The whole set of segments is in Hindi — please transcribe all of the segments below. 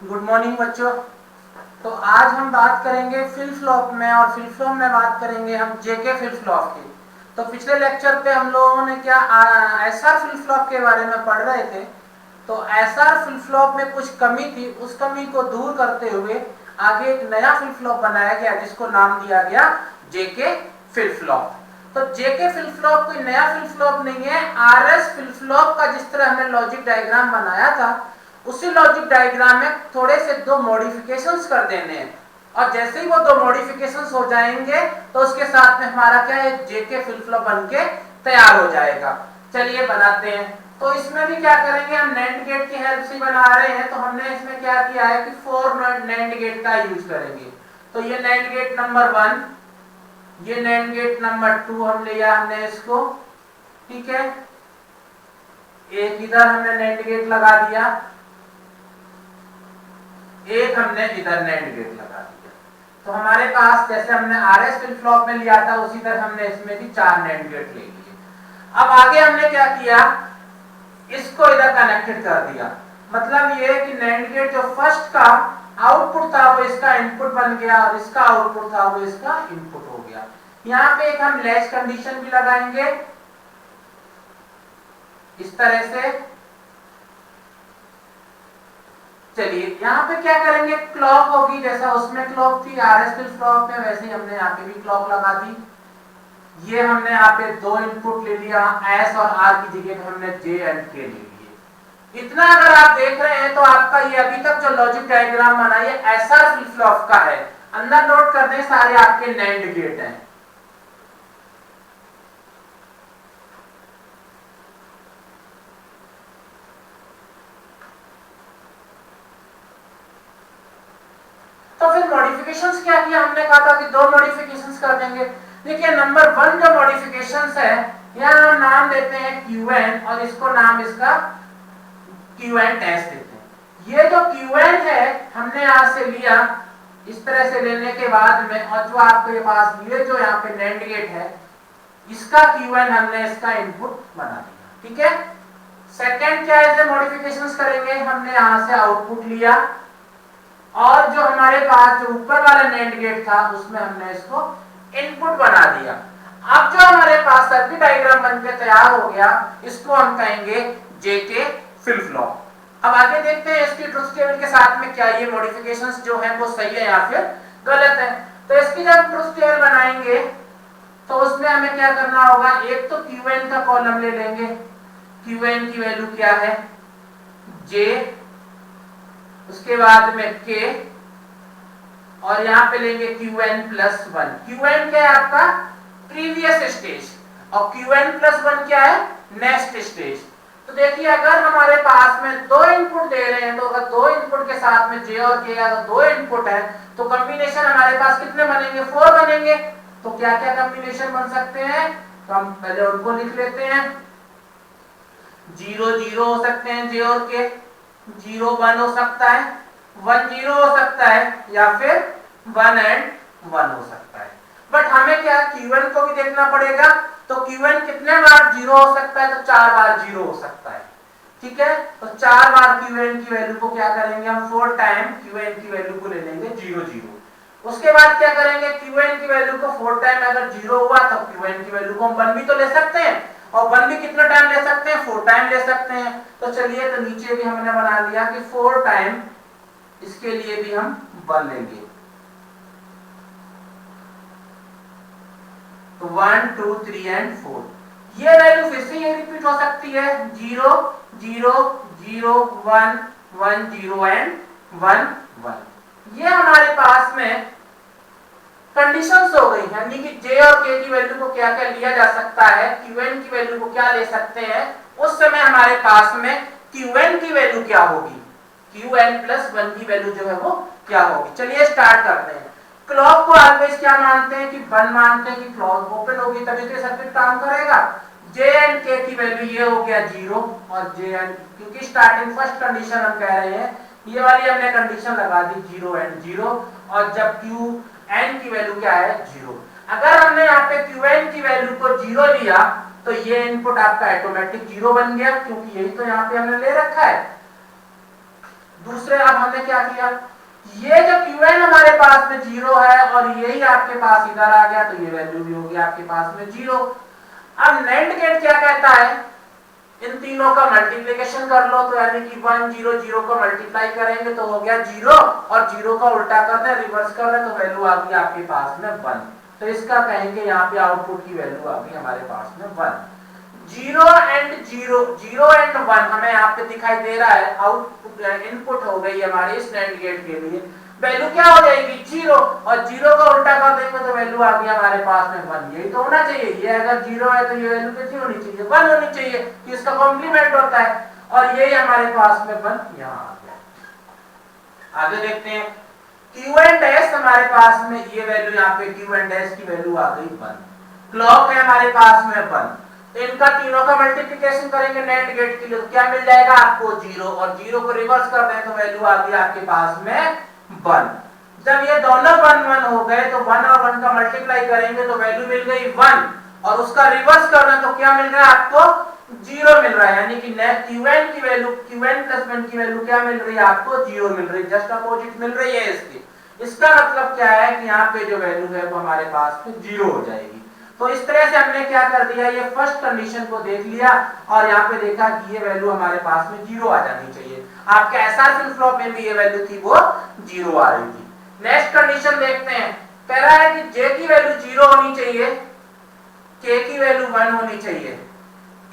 गुड मॉर्निंग बच्चों। तो आज हम बात करेंगे फ्लिप फ्लॉप में, और फ्लिप फ्लॉप में बात करेंगे हम जेके फ्लिप फ्लॉप की। तो पिछले लेक्चर पे हम लोगों ने क्या एसआर फ्लिप फ्लॉप के बारे में पढ़ रहे थे। तो एसआर फ्लिप फ्लॉप में कुछ कमी थी, उस कमी को दूर करते हुए आगे एक नया फ्लिप फ्लॉप बनाया गया जिसको नाम दिया गया जेके फ्लिप फ्लॉप। तो जेके फ्लिप फ्लॉप कोई नया फ्लिप फ्लॉप नहीं है, आरएस फ्लिप फ्लॉप का जिस तरह हमने लॉजिक डायग्राम बनाया था उसी लॉजिक डायग्राम में थोड़े से दो मॉडिफिकेशंस कर देने हैं, और जैसे ही वो दो मॉडिफिकेशंस हो जाएंगे तो उसके साथ में हमारा क्या है, जेके फ्लिप फ्लॉप बनके तैयार हो जाएगा। चलिए बनाते हैं। तो इसमें भी क्या करेंगे, हम नैंड गेट की हेल्प से बना रहे हैं, तो हमने इसमें क्या किया है कि 4 नैंड गेट का यूज करेंगे। तो ये नैंड गेट नंबर 1, ये नैंड गेट नंबर 2 हम लिया हमने इसको, ठीक है। एक इधर हमने नैंड गेट लगा दिया, एक हमने इधर नैंड गेट लगा दिया। तो हमारे पास जैसे हमने आरएस फ्लिप फ्लॉप में लिया था उसी तरह हमने इसमें भी 4 नैंड गेट ले लिए। अब आगे हमने क्या किया, इसको इधर कनेक्टेड कर दिया। मतलब ये कि नैंड गेट जो फर्स्ट का आउटपुट था वो इसका इनपुट बन गया, और इसका आउटपुट था वो इसका इनपुट हो गया। यहाँ पे एक हम लैच कंडीशन भी लगाएंगे इस तरह से। चलिए यहाँ पे क्या करेंगे, क्लॉक होगी, जैसा उसमें क्लॉक थी आरएस फ्लिप फ्लॉप में, वैसे ही हमने यहाँ पे भी क्लॉक लगा दी। ये हमने यहाँ पे दो इनपुट ले लिया, एस और आर की जगह पे हमने जे एंड के ले लिए। इतना अगर आप देख रहे हैं तो आपका ये अभी तक जो लॉजिक डायग्राम बना ये एसआर फ्लिप फ्लॉप का है। अंदर नोट कर दें सारे आपके नैंड गेट हैं। तो फिर मॉडिफिकेशंस क्या किया, हमने कहा था कि दो मॉडिफिकेशंस कर देंगे। देखिए नंबर 1 जो मॉडिफिकेशंस है, यहाँ हम नाम देते हैं QN, और इसको नाम इसका QN टेस्ट देते हैं। ये जो QN है हमने यहाँ से लिया, इस तरह से लेने के बाद में, और जो आपके पास ये जो यहाँ पे नैंड गेट है इसका QN हमने इसका इनपुट बना दिया, ठीक है। सेकेंड क्या है, मॉडिफिकेशंस करेंगे, हमने यहाँ से आउटपुट लिया, और जो हमारे पास जो ऊपर वाला नैंड गेट था उसमें हमने इसको इनपुट बना दिया। अब जो हमारे पास सर्किट डायग्राम बनकर तैयार हो गया, इसको हम कहेंगे जेके फ्लिप फ्लॉप। अब आगे देखते हैं इसकी ट्रुथ टेबल के साथ में क्या ये मॉडिफिकेशंस जो है वो सही है या फिर गलत है। तो इसकी जब ट्रुथ टेबल बनाएंगे तो उसमें हमें क्या करना होगा, एक तो QN का कॉलम ले लेंगे, QN की वैल्यू क्या है, J, उसके बाद में K, और यहां पे लेंगे QN+1। QN क्या है आपका प्रीवियस स्टेज, और QN+1 क्या है नेक्स्ट स्टेज। तो देखिए अगर हमारे पास में दो इनपुट दे रहे हैं, तो अगर दो इनपुट के साथ में J और K अगर दो इनपुट है तो कॉम्बिनेशन हमारे पास कितने बनेंगे, 4 बनेंगे। तो क्या क्या कॉम्बिनेशन बन सकते हैं, तो हम पहले उनको लिख लेते हैं। 0 0 हो सकते हैं J और K, 0 1 हो सकता है, 1 0 हो सकता है, या फिर 1 एंड 1 हो सकता है। बट हमें क्या QN को भी देखना पड़ेगा। तो QN कितने बार 0 हो सकता है, तो 4 बार 0 हो सकता है, ठीक है। तो 4 बार QN की वैल्यू को क्या करेंगे, हम 4 टाइम QN की वैल्यू को ले लेंगे 0 0। उसके बाद क्या करेंगे, QN की वैल्यू को 4 टाइम अगर 0 हुआ तो QN की वैल्यू को हम 1 भी तो ले सकते हैं, और 1 भी कितना टाइम ले सकते हैं, 4 टाइम ले सकते हैं। तो चलिए, तो नीचे भी हमने बना लिया कि 4 टाइम, इसके लिए भी हम 1 लेंगे। तो 1 2 3 एंड 4, ये वैल्यू फिर से ये रिपीट हो सकती है, 0 0 0 1 1 0 एंड 1 1। ये हमारे पास में कंडीशंस हो गई, यानी कि J और K की वैल्यू को क्या क्या लिया जा सकता है, QN की वैल्यू को क्या ले सकते हैं। उस समय हमारे पास में QN की वैल्यू क्या होगी, QN+1 की वैल्यू जो है वो क्या होगी। चलिए स्टार्ट करते हैं। क्लॉक को ऑलवेज क्या मानते हैं कि 1 मानते हैं कि क्लॉक ओपन होगी तभी तो सर्किट काम करेगा। J एंड K की वैल्यू ये हो गया 0, और J एंड, क्योंकि स्टार्टिंग फर्स्ट कंडीशन हम कह रहे हैं, ये वाली हमने कंडीशन लगा दी 0 एंड 0, और जब QN की वैल्यू क्या है 0। अगर हमने यहाँ पे QN की वैल्यू को 0 लिया तो ये इनपुट आपका ऑटोमेटिक 0 बन गया, क्योंकि यही तो यहाँ पे हमने ले रखा है। दूसरे अब हमने क्या किया, ये जो Qn हमारे पास में 0 है और यही आपके पास इधर आ गया तो ये वैल्यू भी होगी आपके पास में 0। अब NAND गेट क्या कहता है, इन तीनों का मल्टीप्लिकेशन कर लो, तो यानी कि 1 0 0 को मल्टीप्लाई करेंगे तो हो गया 0 और 0 का उल्टा कर दें, रिवर्स कर दें, तो वैल्यू आ गई आपके पास में 1। तो इसका कहेंगे यहाँ पे आउटपुट की वैल्यू आ गई हमारे पास में 1। 0 एंड 1 हमें यहाँ पे दिखाई दे रहा है, आउटपुट इनपुट हो गई हमारे इस NAND गेट के लिए। वैल्यू क्या हो जाएगी 0 और 0 का उल्टा कर देंगे तो वैल्यू आ गई हमारे पास में 1। यही तो होना चाहिए, ये अगर 0 है तो ये वैल्यू कितनी होनी चाहिए 1 होनी चाहिए, कि इसका कॉम्प्लीमेंट होता है, और यही हमारे पास में 1 यहाँ आ गया। आगे देखते हैं Q एंड डैश हमारे पास में ये वैल्यू, यहाँ पे Q एंड डैश की वैल्यू आ गई 1। क्लॉक है हमारे पास में 1, तो इनका तीनों का मल्टीप्लिकेशन करेंगे NAND गेट के लिए तो क्या मिल जाएगा आपको 0, और 0 को रिवर्स कर दें तो वैल्यू आ गई आपके पास में 1। जब ये दोनों 1 1 हो गए तो 1 और 1 का मल्टीप्लाई करेंगे तो वैल्यू मिल गई 1, और उसका रिवर्स कर दें तो क्या मिल रहा है आपको 0 मिल रहा है, यानी कि Qn की वैल्यू Qn + 1 की वैल्यू क्या मिल रही है आपको 0 मिल रही है, जस्ट अपोजिट मिल रही है इसकी। इसका मतलब क्या है कि यहाँ पे जो वैल्यू है वो हमारे पास में 0 हो जाएगी। तो इस तरह से हमने क्या कर दिया, ये फर्स्ट कंडीशन को देख लिया और यहाँ पे देखा कि ये वैल्यू हमारे पास में 0 आ जानी चाहिए। आपके एसआर फ्लिप फ्लॉप में भी ये वैल्यू थी वो 0 आ रही थी। नेक्स्ट कंडीशन देखते हैं, कह रहा है कि J की वैल्यू 0 होनी चाहिए, K की वैल्यू 1 होनी चाहिए,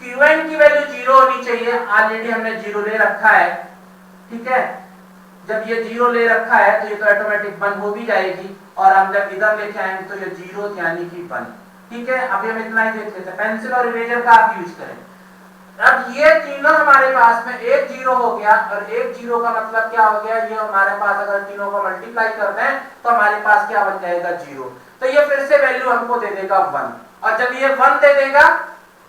Qn की वैल्यू 0 होनी चाहिए। ऑलरेडी हमने 0 ले रखा है, ठीक है। जब ये 0 ले रखा है तो ये तो ऑटोमेटिक 1 हो भी जाएगी, और हम जब इधर लेके आएंगे तो ये 0 यानी कि 1, ठीक है। अभी हम इतना ही देख लेते हैं, पेंसिल और इरेजर का आप यूज करें। अब ये तीनों हमारे पास में एक 0 हो गया, और एक 0 का मतलब क्या हो गया, ये हमारे पास अगर तीनों को मल्टीप्लाई करते हैं तो हमारे पास क्या बन जाएगा 0, तो ये फिर से वैल्यू हमको दे देगा 1, और जब ये 1 दे देगा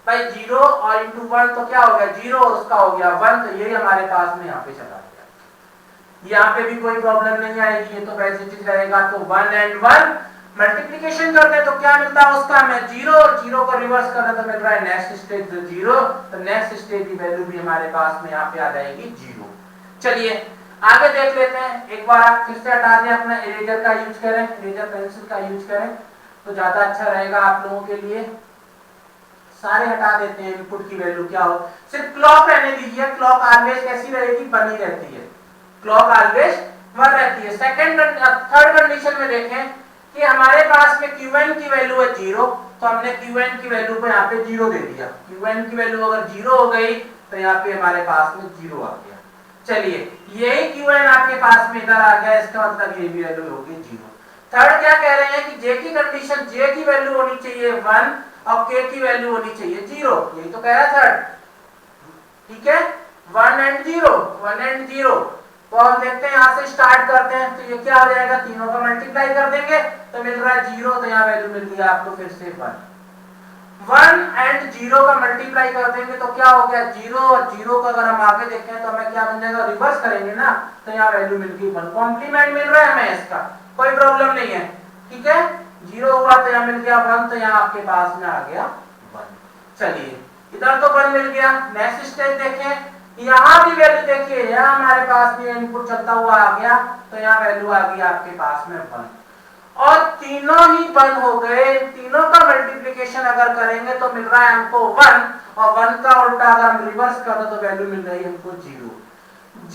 भाई 0 और इंटू 1 तो क्या हो गया 0 और उसका हो गया 1, तो यही हमारे पास में यहाँ पे चला गया। यहाँ पे भी कोई प्रॉब्लम नहीं आएगी, ये तो वैसे चीज रहेगा। तो 1 एंड 1 मल्टीप्लिकेशन करते हैं तो क्या मिलता है उसका हमें 0, और 0 को रिवर्स करना तो मिल रहा है नेक्स्ट स्टेज 0, तो नेक्स्ट स्टेज की वैल्यू भी हमारे पास में यहाँ पे आ जाएगी 0। चलिए आगे देख लेते हैं, एक बार आप फिर से हटा दें, अपना इरेजर का यूज करें, इरेजर पेंसिल का यूज करें तो ज्यादा अच्छा रहेगा आप लोगों के लिए। सारे हटा देते हैं, इनपुट की वैल्यू क्या हो, सिर्फ क्लॉक रहने दीजिए। क्लॉक ऑलवेज कैसी रहेगी, बनी रहती है, क्लॉक ऑलवेज वन रहती है। थर्ड कंडीशन में देखें कि हमारे पास में Qn की वैल्यू है 0, तो हमने Qn की वैल्यू को यहाँ पे 0 दे दिया। Qn की वैल्यू अगर 0 हो गई तो यहाँ पे हमारे पास में 0 आ गया। चलिए यही Qn आपके पास में इधर आ गया, इसका मतलब ये भी वैल्यू होगी 0। थर्ड क्या कह रहे हैं कि J की कंडीशन, J की वैल्यू होनी चाहिए 1 और K की वैल्यू होनी चाहिए 0, यही तो कह रहा है थर्ड, ठीक है। 1 एंड 0, 1 एंड 0, तो हम देखते हैं यहाँ से स्टार्ट करते हैं, तो ये क्या हो जाएगा, तीनों का मल्टीप्लाई कर देंगे तो मिल रहा है 0, तो यहाँ वैल्यू मिल गई आपको फिर से 1। 1 एंड 0 का मल्टीप्लाई कर देंगे तो क्या हो गया 0, और 0 का अगर हम आगे देखें तो हमें क्या बन जाएगा, रिवर्स करेंगे ना, तो यहाँ वैल्यू मिल गई 1। कॉम्प्लीमेंट मिल रहा है हमें, इसका कोई प्रॉब्लम नहीं है, ठीक है। 0 हुआ तो यहाँ मिल गया 1, तो यहाँ आपके पास में आ गया 1। चलिए इधर तो 1 मिल गया। नेक्स्ट स्टेज देखें, यहाँ भी वैल्यू देखिए, यहाँ हमारे पास भी इनपुट चलता हुआ आ गया, तो यहाँ वैल्यू आ गई आपके पास में 1, और तीनों ही 1 हो गए। तीनों का मल्टीप्लिकेशन अगर करेंगे तो मिल रहा है हमको 1, और 1 का उल्टा अगर हम रिवर्स कर दो तो वैल्यू मिल रही है हमको 0।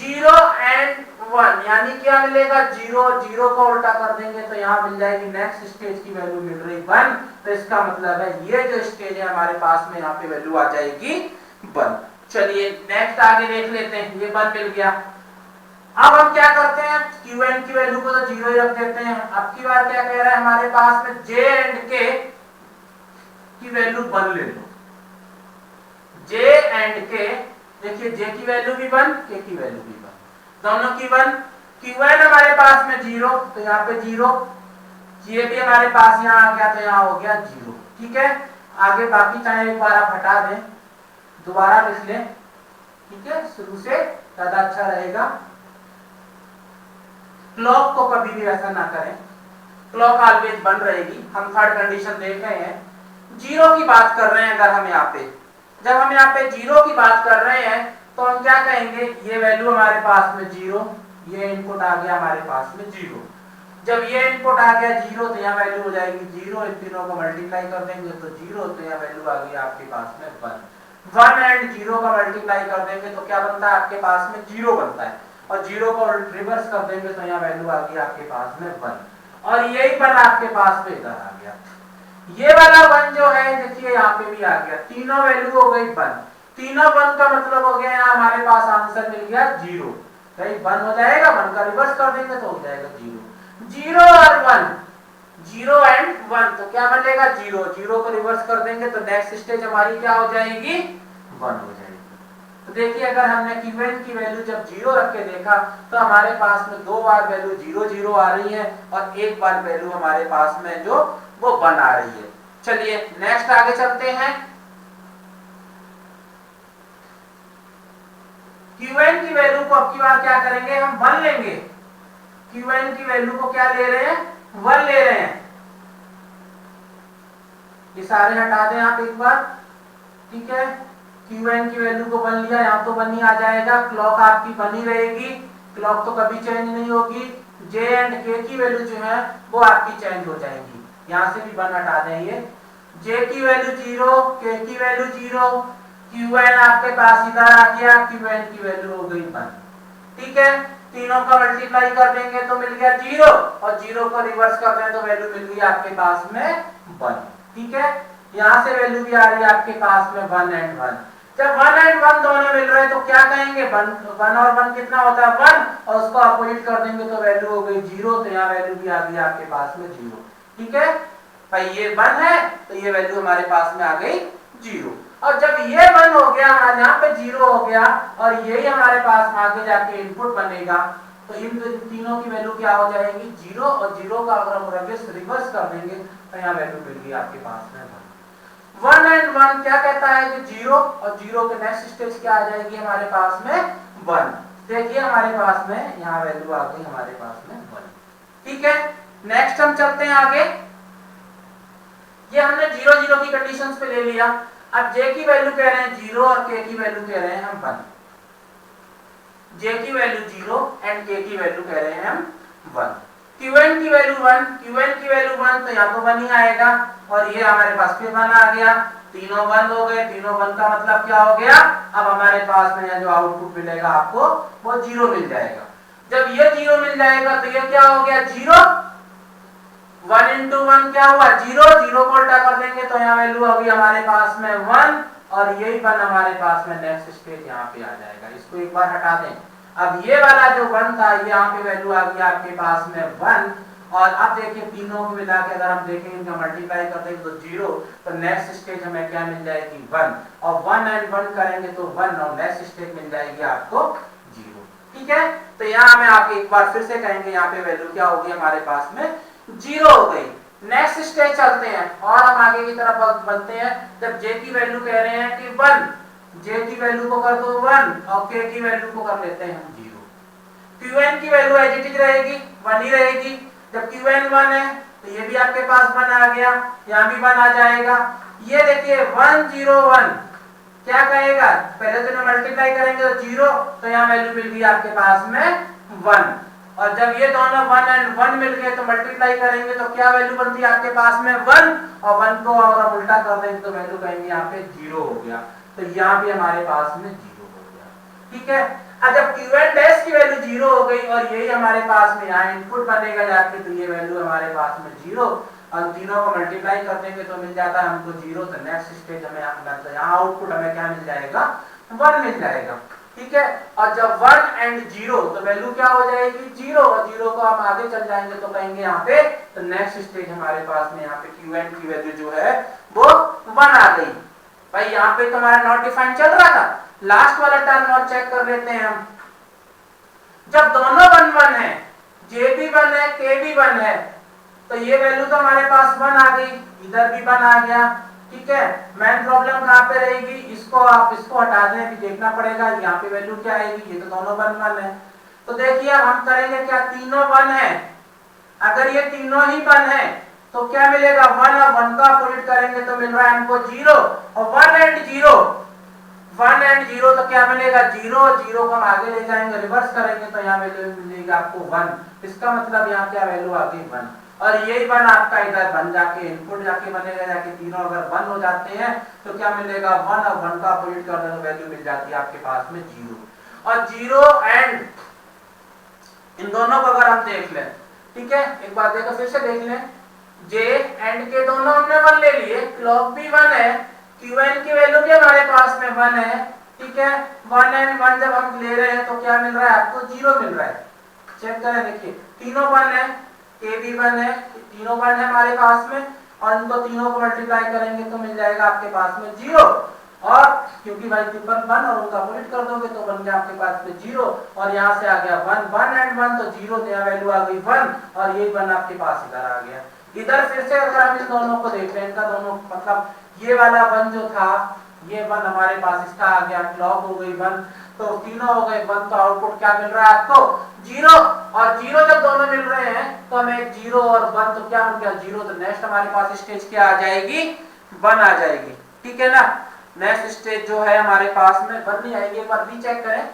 0 एंड 1 यानी क्या मिलेगा 0, 0 को उल्टा कर देंगे तो यहाँ मिल जाएगी नेक्स्ट स्टेज की वैल्यू मिल रही 1, तो इसका मतलब है ये जो स्टेज है हमारे पास में यहाँ पे वैल्यू आ जाएगी 1। चलिए नेक्स्ट आगे देख लेते हैं, ये 1 मिल गया। अब हम क्या करते हैं, Qn की वैल्यू को तो 0 ही रख देते हैं। अब की बार क्या कह रहा है हमारे पास में J एंड K की वैल्यू 1 ले लो। J एंड K, देखिए J की वैल्यू भी 1, K की वैल्यू भी 1, दोनों की 1। Qn हमारे पास में 0, तो यहाँ पे 0, ये भी हमारे पास यहाँ आ गया, तो यहाँ हो गया 0, ठीक है। आगे बाकी चाहे एक बार आप हटा दें, दोबारा लिख लें, ठीक है, शुरू से ज्यादा अच्छा रहेगा। क्लॉक को कभी भी ऐसा ना करें, क्लॉक ऑलवेज बन रहेगी। हम थर्ड कंडीशन देख रहे हैं, 0 की बात कर रहे हैं। अगर हम यहाँ पे, जब हम यहाँ पे 0 की बात कर रहे हैं तो हम क्या कहेंगे, ये वैल्यू हमारे पास में 0, ये इनपुट आ गया हमारे पास में 0। जब ये इनपुट आ गया 0 तो यहाँ वैल्यू हो जाएगी 0, इन तीनों को मल्टीप्लाई कर देंगे तो 0, तो यहाँ वैल्यू आ गई आपके पास में 1। 1 एंड 0 का मल्टीप्लाई कर देंगे तो क्या बनता है आपके पास में 0 बनता है, और 0 को रिवर्स कर देंगे तो यहाँ वैल्यू आ गई आपके पास में 1, और यही 1 आपके पास में इधर आ गया। ये वाला 1 जो है देखिए यहाँ पे भी आ गया, तीनों वैल्यू हो गई 1, तीनों 1 का मतलब हो गया यहाँ हमारे पास आंसर मिल गया 0। भाई 1 हो जाएगा, 1 का रिवर्स कर देंगे तो हो जाएगा 0। 0 और 1, 0 एंड 1, तो क्या बनेगा 0, 0 को रिवर्स कर देंगे तो नेक्स्ट स्टेज हमारी क्या हो जाएगी 1 हो जाएगी। तो देखिए अगर हमने क्यूएन की वैल्यू जब 0 रख के देखा तो हमारे पास में 2 बार वैल्यू 0 0 आ रही है और एक बार वैल्यू हमारे पास में जो वो 1 आ रही है। चलिए नेक्स्ट आगे चलते हैं। क्यूएन की वैल्यू को अब की बार क्या करेंगे, हम 1 लेंगे। क्यूएन की वैल्यू को क्या ले रहे हैं, 1 ले रहे हैं। ये सारे हटा दें आप एक बार, ठीक है। क्यूएन की वैल्यू को 1 लिया, यहाँ तो 1 ही आ जाएगा, क्लॉक आपकी बनी रहेगी, क्लॉक तो कभी चेंज नहीं होगी। जे एंड के की वैल्यू जो है वो आपकी चेंज हो जाएगी, यहाँ से भी 1 हटा देंगे। जे की वैल्यू 0, के की वैल्यू 0, क्यूएन आपके पास इधर आ गया, क्यूएन की वैल्यू हो गई 1, ठीक है। तीनों का मल्टीप्लाई कर देंगे तो मिल गया 0, और 0 को रिवर्स कर दें तो वैल्यू मिल गई आपके पास में 1, ठीक है। यहाँ से वैल्यू भी आ रही है आपके पास में 1 एंड 1। जब 1 एंड 1 दोनों मिल रहे हैं तो क्या कहेंगे, 1 और 1 कितना होता है 1, और उसको अपोजिट कर देंगे तो वैल्यू हो गई 0, तो यहाँ वैल्यू भी आ गई आपके पास में 0, ठीक है भाई। ये 1 है तो ये वैल्यू हमारे पास में आ गई 0, और जब ये 1 हो गया, यहाँ पे 0 हो गया, और यही हमारे पास आगे जाके इनपुट बनेगा, तो इन तीनों की वैल्यू क्या हो जाएगी 0, और 0 का अगर हम रिवर्स कर देंगे तो यहाँ वैल्यू मिल गई आपके पास में 1 एंड 1 क्या कहता है कि 0, और 0 के नेक्स्ट स्टेज क्या आ जाएगी हमारे पास में 1। देखिए हमारे पास में यहाँ वैल्यू आ गई हमारे पास में 1, ठीक है। नेक्स्ट हम चलते हैं आगे। ये हमने 0 0 की कंडीशंस पे ले लिया। अब जे की वैल्यू कह रहे हैं 0 और के की वैल्यू कह रहे हैं हम 1। जे की वैल्यू 0 एंड के की वैल्यू कह रहे हैं हम 1। क्यूएन की वैल्यू 1, क्यूएन की वैल्यू 1, तो यहाँ तो 1 ही आएगा, और ये हमारे पास फिर 1 आ गया, तीनों 1 हो गए। तीनों 1 का मतलब क्या हो गया, अब हमारे पास में जो आउटपुट मिलेगा आपको वो 0 मिल जाएगा। जब ये 0 मिल जाएगा तो ये क्या हो गया 0, 1 इंटू 1 क्या हुआ 0, 0 को उल्टा कर देंगे तो यहाँ वैल्यू होगी हमारे पास में 1, और यही 1 हमारे पास में नेक्स्ट स्टेज यहाँ पे आ जाएगा। इसको एक बार हटा दें। अब ये वाला जो 1 था ये यहाँ पे वैल्यू आ गई आपके पास में 1, और अब देखिए तीनों को मिला के अगर हम देखें इनका मल्टीप्लाई कर देंगे तो 0, तो नेक्स्ट स्टेज हमें क्या मिल जाएगी 1, और 1 एंड 1 करेंगे तो 1, और नेक्स्ट स्टेज मिल जाएगी आपको 0, ठीक है। तो यहाँ हमें आके एक बार फिर से कहेंगे यहाँ पे वैल्यू क्या होगी हमारे पास में 0 हो गई। नेक्स्ट स्टेज चलते हैं और हम आगे की तरफ बढ़ते हैं। जब जे की वैल्यू कह रहे हैं कि 1, जे की वैल्यू को कर दो 1, और के की वैल्यू को कर लेते हैं हम 0। क्यूएन की वैल्यू एज इट इज रहेगी, 1 ही रहेगी। जब क्यूएन 1 है तो ये भी आपके पास 1 आ गया, यहाँ भी 1 आ जाएगा। ये देखिए 1 0 1 क्या कहेगा, पहले तो मल्टीप्लाई करेंगे तो 0, तो यहाँ वैल्यू मिल गई आपके पास में 1, और जब ये दोनों 1 एंड 1 मिल गए तो मल्टीप्लाई करेंगे तो क्या वैल्यू बनती है आपके पास में 1, और 1 को अगर हम उल्टा कर देंगे तो वैल्यू कहेंगे यहाँ पे 0 हो गया, तो यहाँ भी हमारे पास में 0 हो गया, ठीक है। अब जब क्यूएन डैश की वैल्यू 0 हो गई और यही हमारे पास में यहाँ इनपुट बनेगा जाके, तो ये वैल्यू हमारे पास में 0, और तीनों को मल्टीप्लाई कर देंगे तो मिल जाता है हमको 0, तो नेक्स्ट स्टेज हमें यहाँ आउटपुट हमें क्या मिल जाएगा 1 मिल जाएगा, ठीक है। और जब 1 एंड 0 तो वैल्यू क्या हो जाएगी 0, और 0 को हम आगे चल जाएंगे तो कहेंगे यहाँ पे, तो नेक्स्ट स्टेज हमारे पास में यहाँ पे क्यूएन की वैल्यू जो है वो 1 आ गई। भाई यहाँ पे तो हमारा नॉट डिफाइंड चल रहा था, लास्ट वाला टर्म और चेक कर लेते हैं हम। जब दोनों 1 1 है, जे भी 1 है, के भी 1 है, तो ये वैल्यू तो हमारे पास 1 आ गई, इधर भी 1 आ गया, ठीक है। मेन प्रॉब्लम कहाँ पे रहेगी, इसको आप इसको हटा दें, अभी देखना पड़ेगा यहाँ पे वैल्यू क्या आएगी, ये तो दोनों 1 1 है। तो देखिए हम करेंगे क्या, तीनों 1 है, अगर ये तीनों ही 1 है तो क्या मिलेगा 1, और 1 का अपोजिट करेंगे तो मिल रहा है हमको 0, और 1 एंड 0, 1 एंड 0 तो क्या मिलेगा 0, 0 को हम आगे ले जाएंगे रिवर्स करेंगे तो यहाँ वैल्यू मिलेगी आपको 1। इसका मतलब यहाँ क्या वैल्यू आ गई 1, और यही 1 आपका इधर बन जाके इनपुट जाके बनेगा, जाके तीनों अगर 1 हो जाते हैं तो क्या मिलेगा 1, और 1 का अपोजिट कर दो तो वैल्यू मिल जाती है आपके पास में 0। और 0 एंड इन दोनों को अगर हम देख लें, ठीक है, एक बार देखो फिर से देख लें, जे एंड के दोनों हमने 1 ले लिए, क्लॉक भी 1 है, क्यूएन की वैल्यू भी हमारे पास में 1 है, ठीक है। 1 एंड 1 जब हम ले रहे हैं तो क्या मिल रहा है आपको 0 मिल रहा है। चेक करें, देखिए तीनों 1 है, ए भी 1 है, तीनों 1 है हमारे पास में, और इनको तीनों को मल्टीप्लाई करेंगे तो मिल जाएगा आपके पास में 0, और क्योंकि भाई ट्रिपल 1 और उनका अपोजिट कर दोगे तो बन गया आपके पास में 0, और यहाँ से आ गया 1, 1 एंड 1 तो 0, तो यहाँ वैल्यू आ गई 1, और ये 1 आपके पास इधर आ गया। इधर फिर से अगर हम इन दोनों को देख लें, इनका दोनों मतलब ये वाला 1 जो था, ये 1 हमारे पास इसका आ गया, क्लॉक हो गई 1, तो तीनों हो गए 1, तो आउटपुट क्या मिल रहा है आपको 0, और 0 जब दोनों मिल रहे हैं तो हमें 0 और 1 तो क्या बन गया 0, तो नेक्स्ट हमारे पास स्टेज क्या आ जाएगी 1 आ जाएगी, ठीक है ना। नेक्स्ट स्टेज जो है हमारे पास में 1 नहीं आएगी, एक बार रीचेक करें।